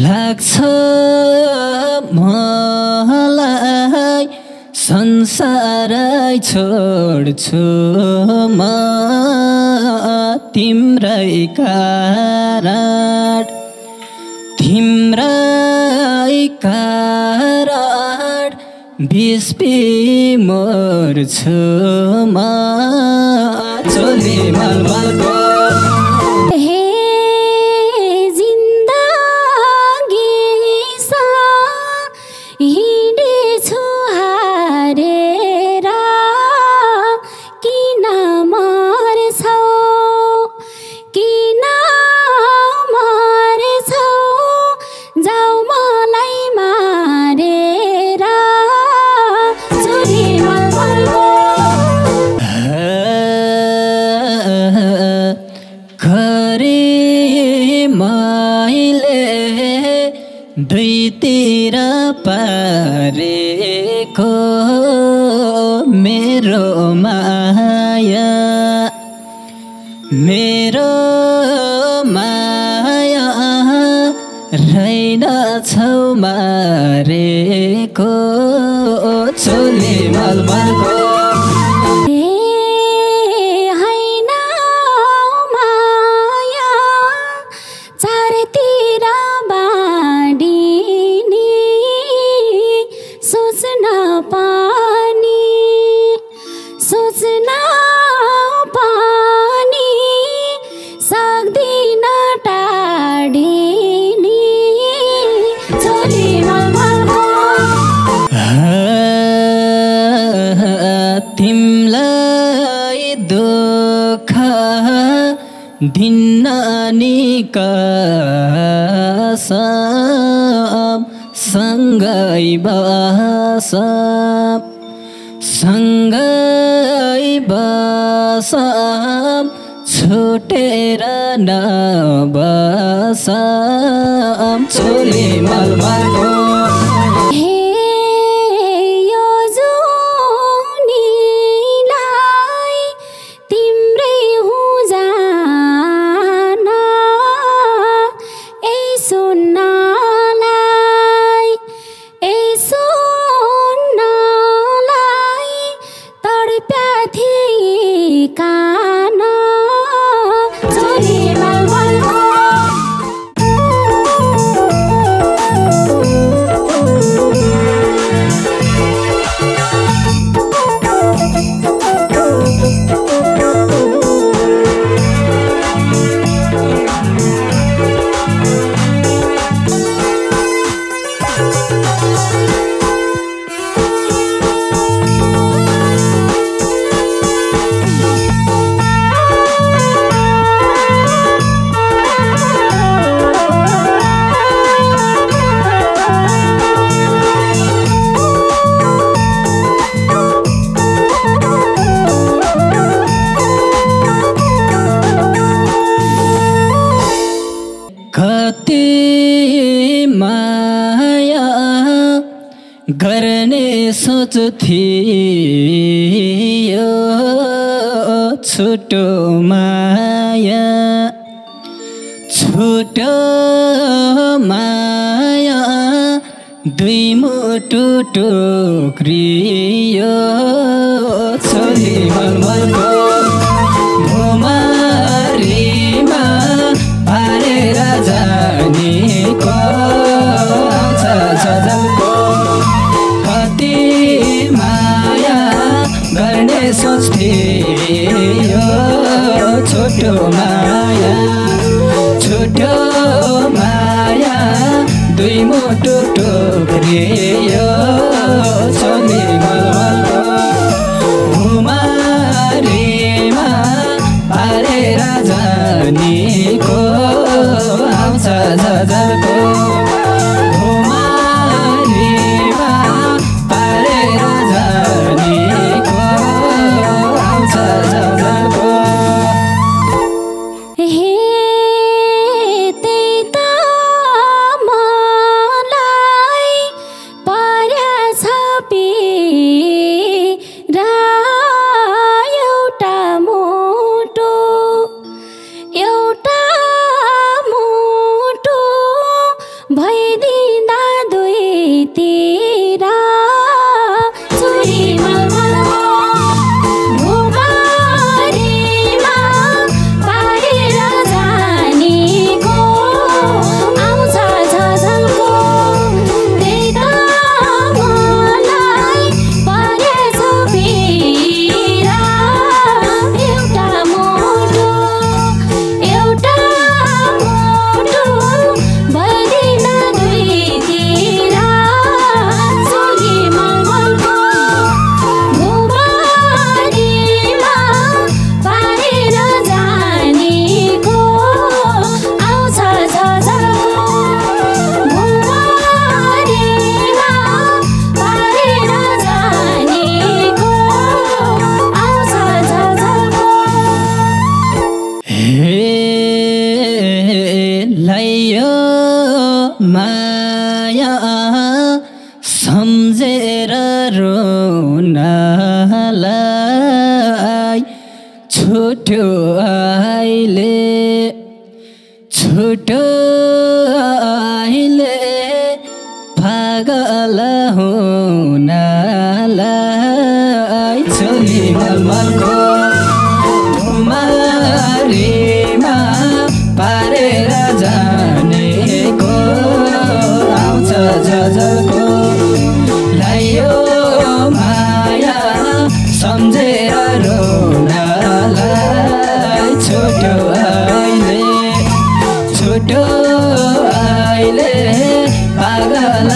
लाग्छ मलाई संसारै छोड्छु म तिम्रै कारण बिस्पी मर्छु म चोली मलमलको दुईतिर पारेको मेरो माया रहेनछौ मारेको चोली मलमलको तिमलाई दुःख दिन्न नि कसम सँगै बसम छुटेर नबसम चोली मलमलको माया गर्ने सोच थियो छुटो माया दुई मुटु टुक्रियो चोली मलमलको भुमारीमा पारेर जानेको सजलको कति माया गर्ने सोच्थ्यो छोटो माया दुई मुटु टुक्रियो चोली मलमलको भुमारीमा पारेर जानेको आउँछ सजलको भुमारीमा पारेर जानेको आउँछ सजलको मलाई पर्या छ तेरा चोरी मलमलको भुबारीमा पारेर जानेको आउँछ झझल्को त्यही त मलाई परेछ पीडा एउटा मोटो बलिन दुईतिर चोरी मलमलको भुबारीमा पारेर जानेको आउँछ झझल्को भुबारीमा पारेर जानेको आउँछ झझल्को लायो माया सम्झेर रोनलाई छुट्यो अहिले पागल हुनलाई चोली मलमलको भुमारीमा पारेर जानेको आउँछ झझल्को लायो माया सम्झेर रोनलाई छुट्यो अहिले पागल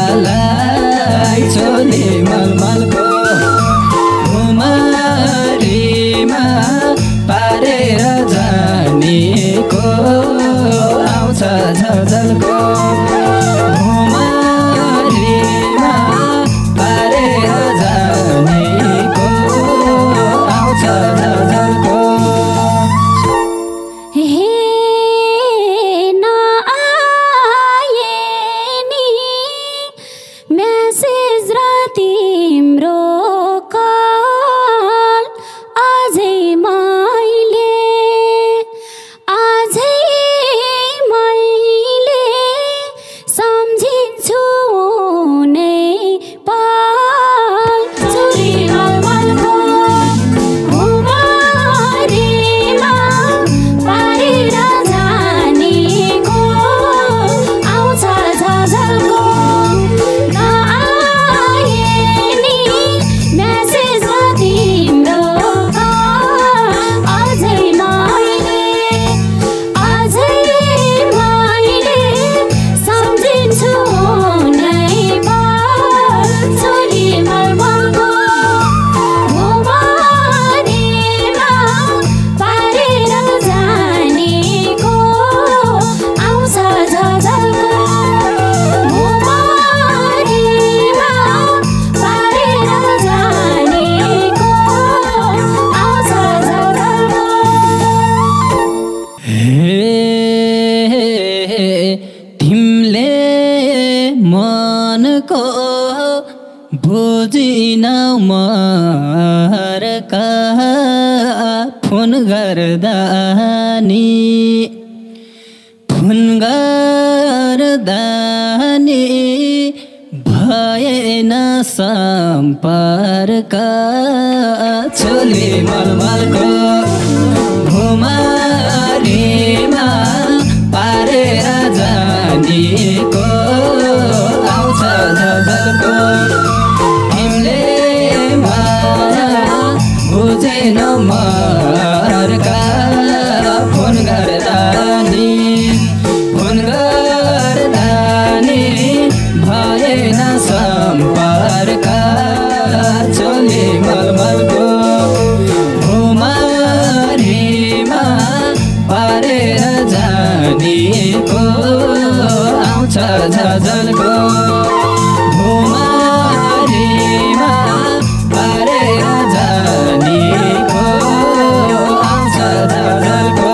हुनलाई चोली मलमलको भुमारीमा पारेर जानेको आउँछ झझल्को भुमारीमा पारेर जानेको आउँछ झझल्को नआए नि मेसेज र तिम्रो कल अझै मैले सम्झिन्छु नै पल चोरी मलमलको भुबारीमा पारेर जानेको आउँछ झझल्को नआए नि मेसेज र तिम्रो कल अझै मैले सम्झिन्छु नै पल चोरी मलमलको भुबारीमा पारेर जानेको आउँछ झझल्को भुबारीमा पारेर जानेको आउँछ झझल्को तिमीले मनको बुझिनौ मरका फोन गर्दा नि भएन सम्पर्क चोली मलमलको भुमारीमा पारेर जानेको आउँछ झझल्को तिमीले माया बुझेनौ मरका फोन गर्दा नि भएन सम्पर्क चोली मलमलको भुमारीमा पारेर जानेको आउँछ झझल्को भुमारीमा पारेर जानेको आउँछ झझल्को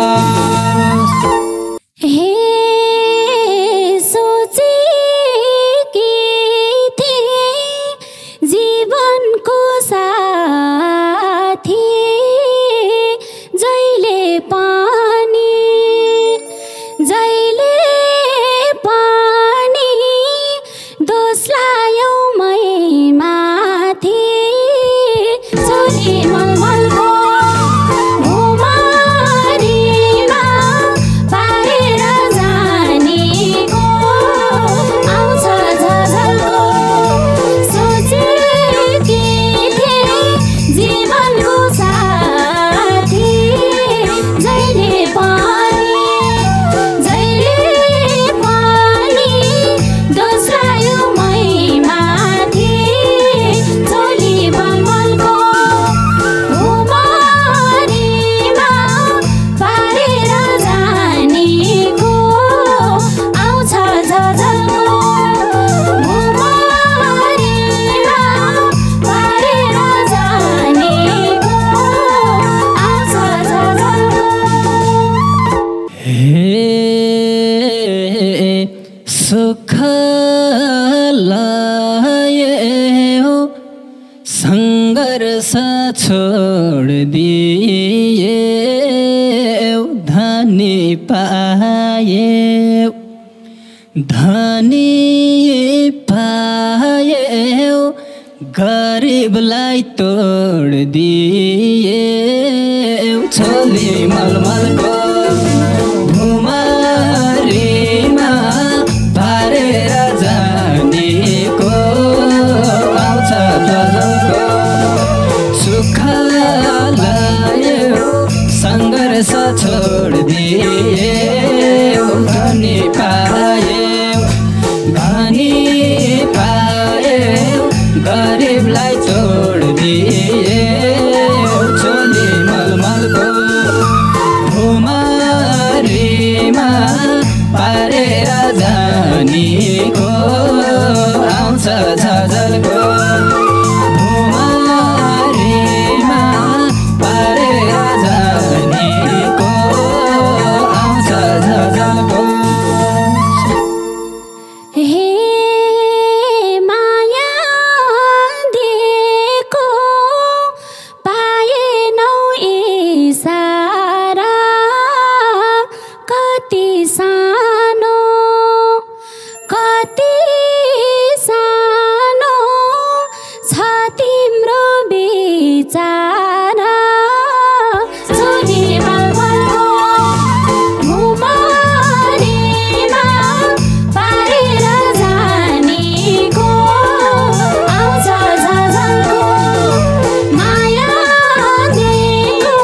हे सुख लायो सङ्घर्ष छोडिदिए धनी पाए धनी पाए गरिबलाई तोडिदिए छोली मलमलको भुमारीमा पारेर जानेको आउँछ गजलको सुख लायो सङ्घर्ष छोडिदिए धनी पाए धनी पाए गरिबलाई छोडिदिए छोली मलमलको भुमारीमा पारेर जानेको आउँछ झझलको भुमारीमा पारेर जानेको आउँछ झझलको हे माया दिएको पाएनौ इसारा कति सानो छ तिम्रो विचारा छोरी मलमलको भुमारीमा पारेर जानेको आउँछ झझलको माया दिएको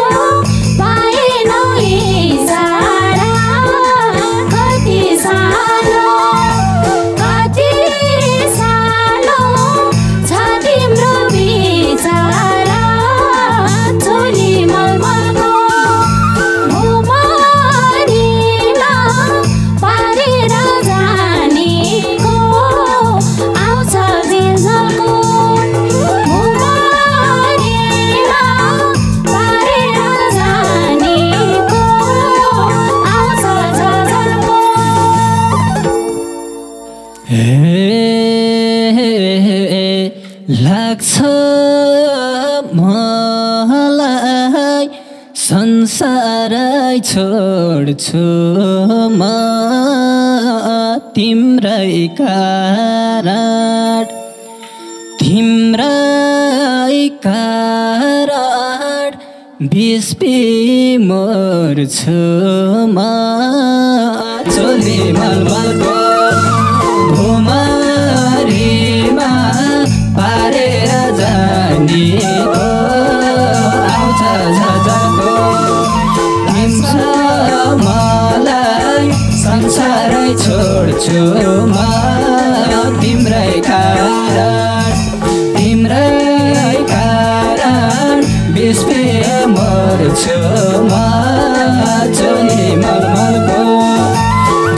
पाएनौ इसारा कति सानो छ तिम्रो विचारा छोरी मलमलको भुमारीमा पारेर जानेको आउँछ झझलको भुमारीमा पारेर जानेको आउँछ झझलको लाग्छ मलाई संसारै छोड्छु म तिम्रै कारण बिस्पी मर्छु म छोली मलमलको भुमारीमा पारेर जानेको आउँछ झझलको तिम्छ मलाई संसारै छोड्छु म तिम्रै कारण बिस्पे मर्छु म छोली मलमलको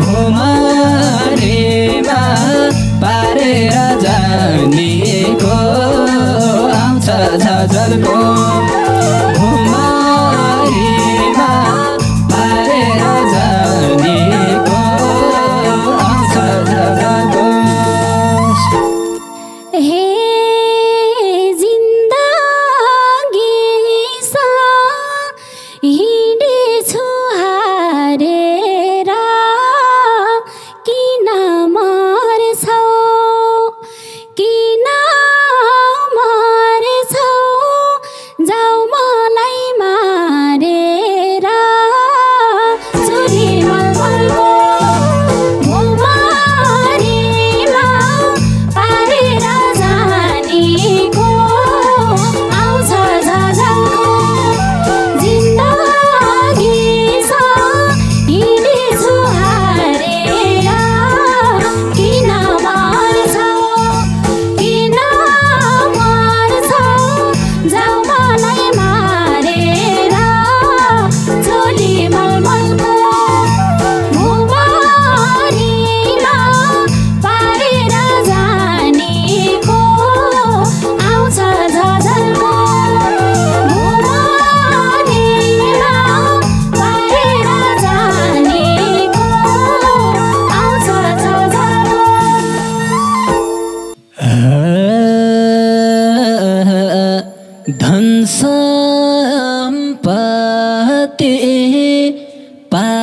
भुमारीमा पारेर जानेको आउँछ झझलको भुमारीमा पारेर जानेको आउँछ झझलको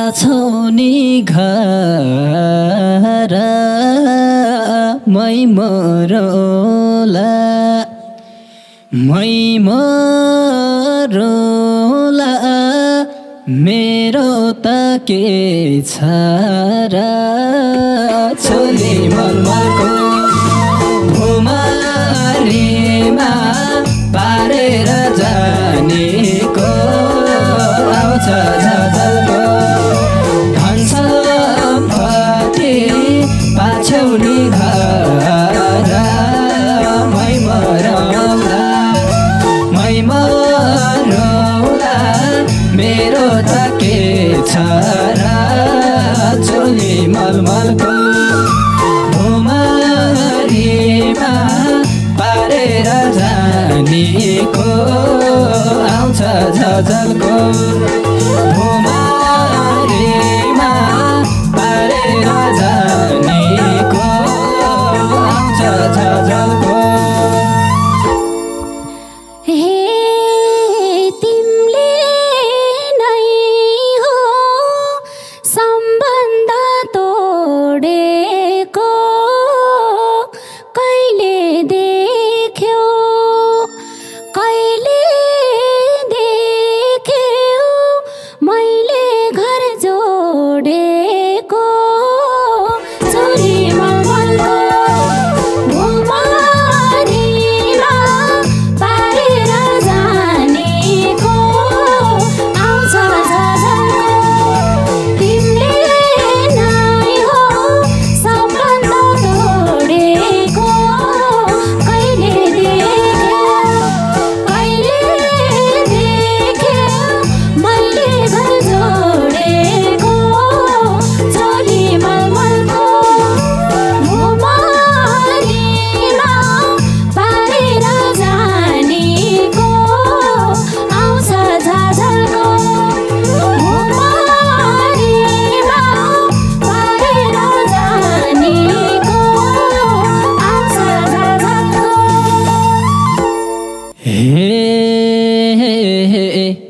पाछौ नि घर मै मरौला मेरो त के छ र छोरी मलमलको भुमारीमा पारेर जानेको आउँछ झझल्को धन सम्पत्ति पाछौनी घर मै मरौला मेरो त के छ र चोली मलमलको भुमारीमा पारेर जानेको आउँछ झझल्को भुमारीमा पारेर जानेको आउँछ झझल्को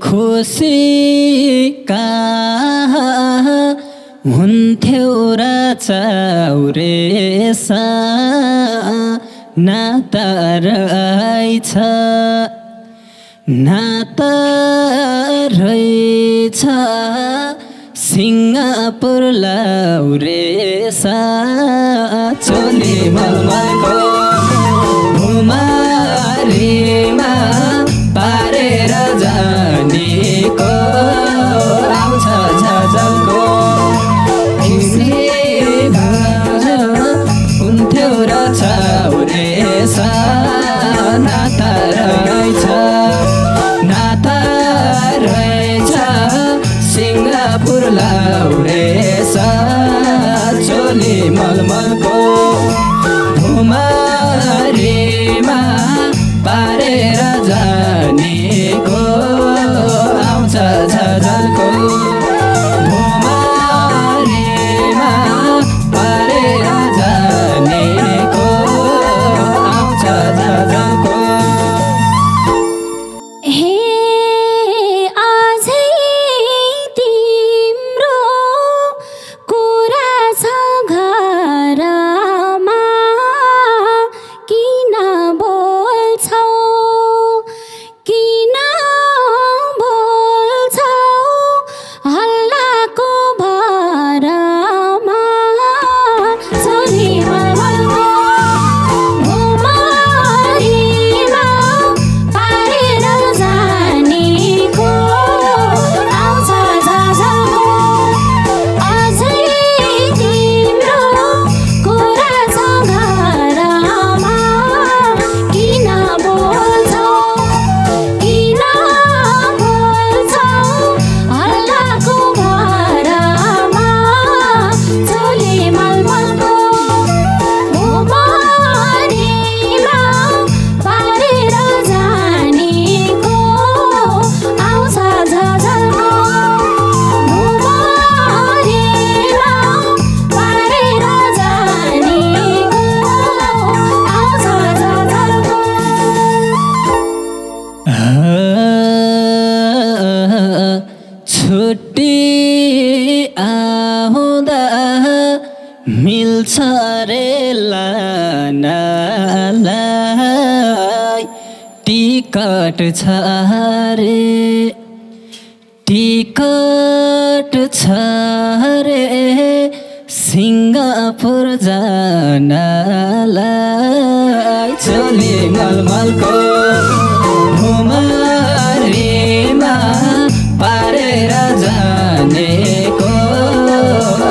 खुसी कहाँ हुन्थ्यो र चाउरेछ नाता रहेछ सिङ्गापुर लाउरेछ चोली मलमलको भुमारीमा पारेर जानेको आउँछ झझल्को हुन्थ्यो र चाउरेछ नाता रहेछ सिङ्गापुर लाउरेछ चोली मलमलको भुमारीमा पारेर जानेको आउँछ झझल्को भुमारीमा पारेर जानेको आउँछ झझल्को किन बोल्छौ आउँदा मिल्छ रे लानालाई टिकट छ रे टिकट छ रे सिङ्गापुर जानलाई चोली मलमलको घुमारीमा पारेर जानेको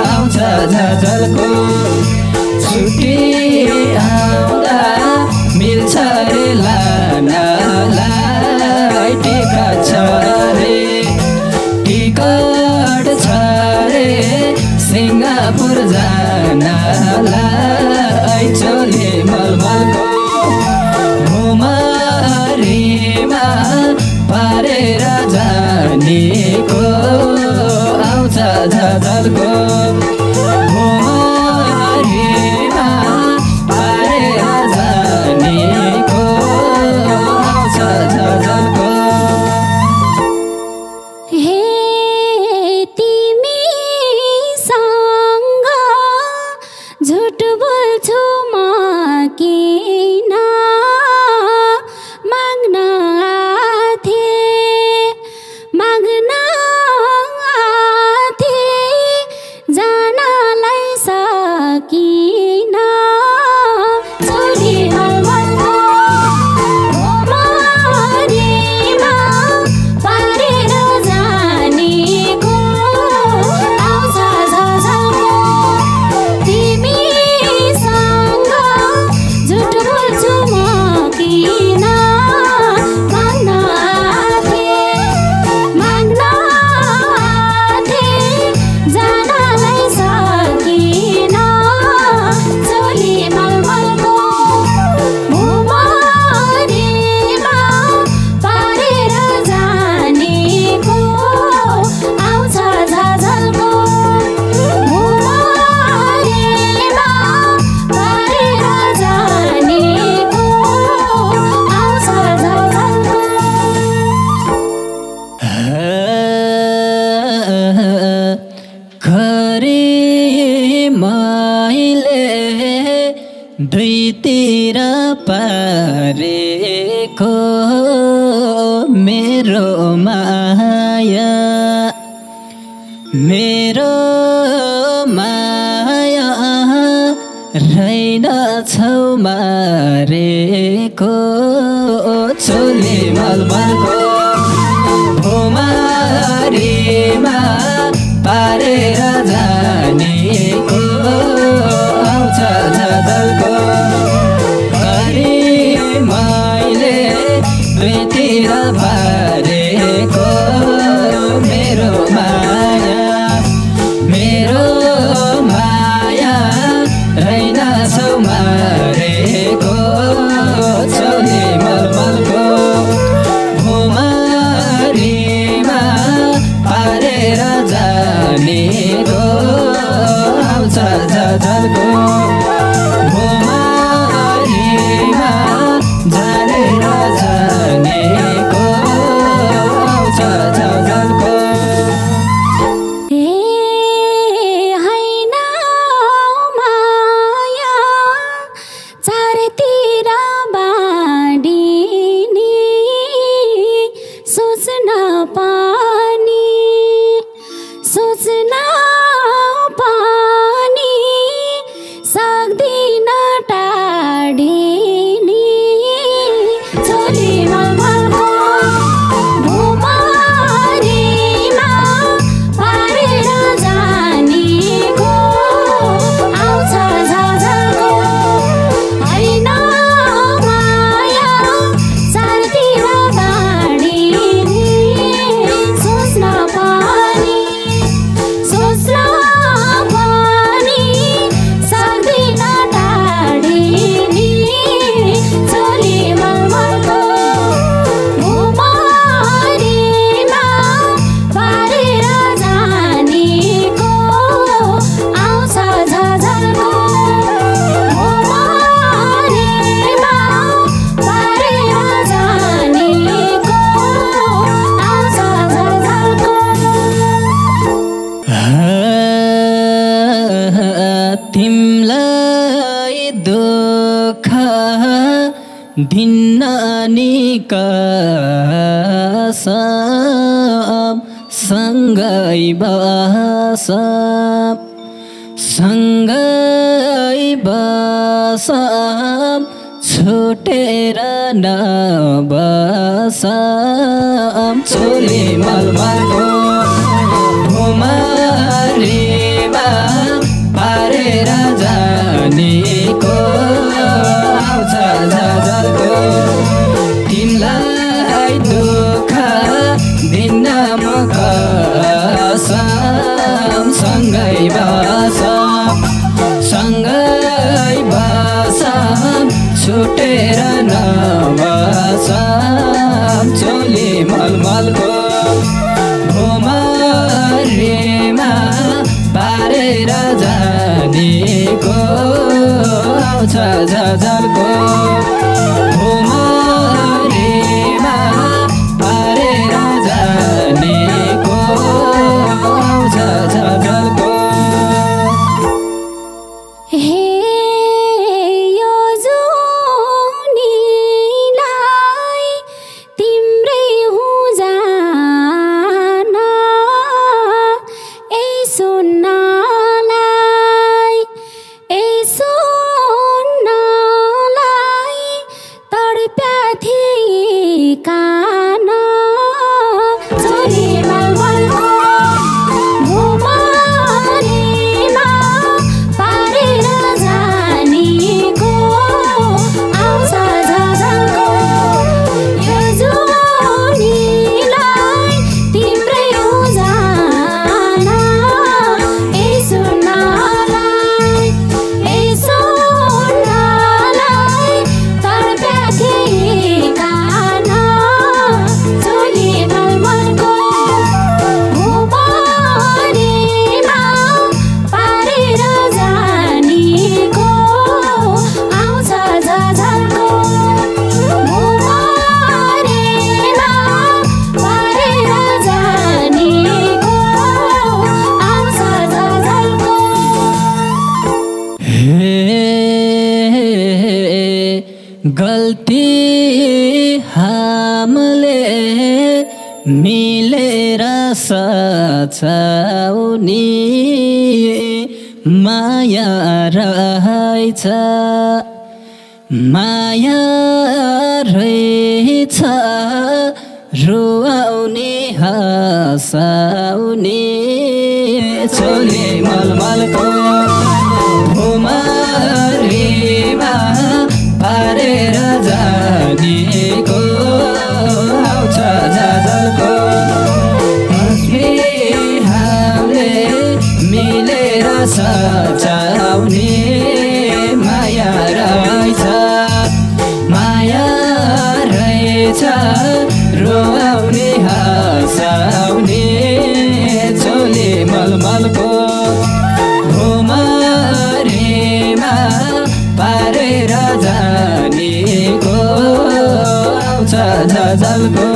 आउँछ झझल्को छुट्टी आउँदा मिल्छ रे लानालाई टिकट छ रे टिकट छ रे सिङ्गापुर जानलाई चोली मलमलको घुमारीमा पारेर जानेको आउँछ झझल्को घुमारीमा पारेर जानेको आउँछ झझल्को हे तिमीसँग झुट बोल्छु म किन माग्न आथे जानलाई सकिन चोली मलमलको घुमारीमा पारेर जानेको आउँछ झझल्को तिमीसँग झुट बोल्छु म किन माग्न आथे जानलाई सकिन चोली मलमलको घुमारीमा पारेर जानेको आउँछ झझल्को घुमारीमा पारेर जानेको आउँछ झझल्को खरी मैले दुईतिर पारेको मेरो माया रहेन छौ मारेको चोली मलमलको घुमारीमा पारेर जानेको आउँछ झझल्को खरी मैले दुईतिर पारेको मेरो माया रहेन छौ मारेको चोली मलमलको घुमारीमा पारेर जानेको आउँछ झझल्को घुमारीमा पारेर जानेको आउँछ झझल्को हैन माया चारतिर बाँडिने सोच्न पनि सक्दिन टाढिने चोली मलमलको घुमारीमा पारेर जानेको आउँछ झझल्को हैन माया चारतिर बाँडिने सोच्न पनि तिमलाई दुःख दिन्न नि कसम सँगै बसम सँगै बसम छुटेर नबसम चोली मलमलको भुमरीमा पारेर जानेको आउँछ झझल्को तिमीलाई दुःख दिन्न म कसम सँगै बसम सँगै बसम छुटेर नबसम चोली मलमलको भुमरीमा पारेर जानेको आउँछ झझल्को भुमरीमा पारेर जानेको आउँछ झझल्को गल्ती हामीले मिलेर सचाउने माया रहेछ माया रहेछ रुवाउने हँसाउने चोली मलमलको भुमरीमा पारेर जानेको आउँछ झझल्को हामीले मिलेर सचाउने माया रहेछ रुवाउने हँसाउने चोली मलमलको भुमरीमा पारेर जानेको आउँछ झझल्को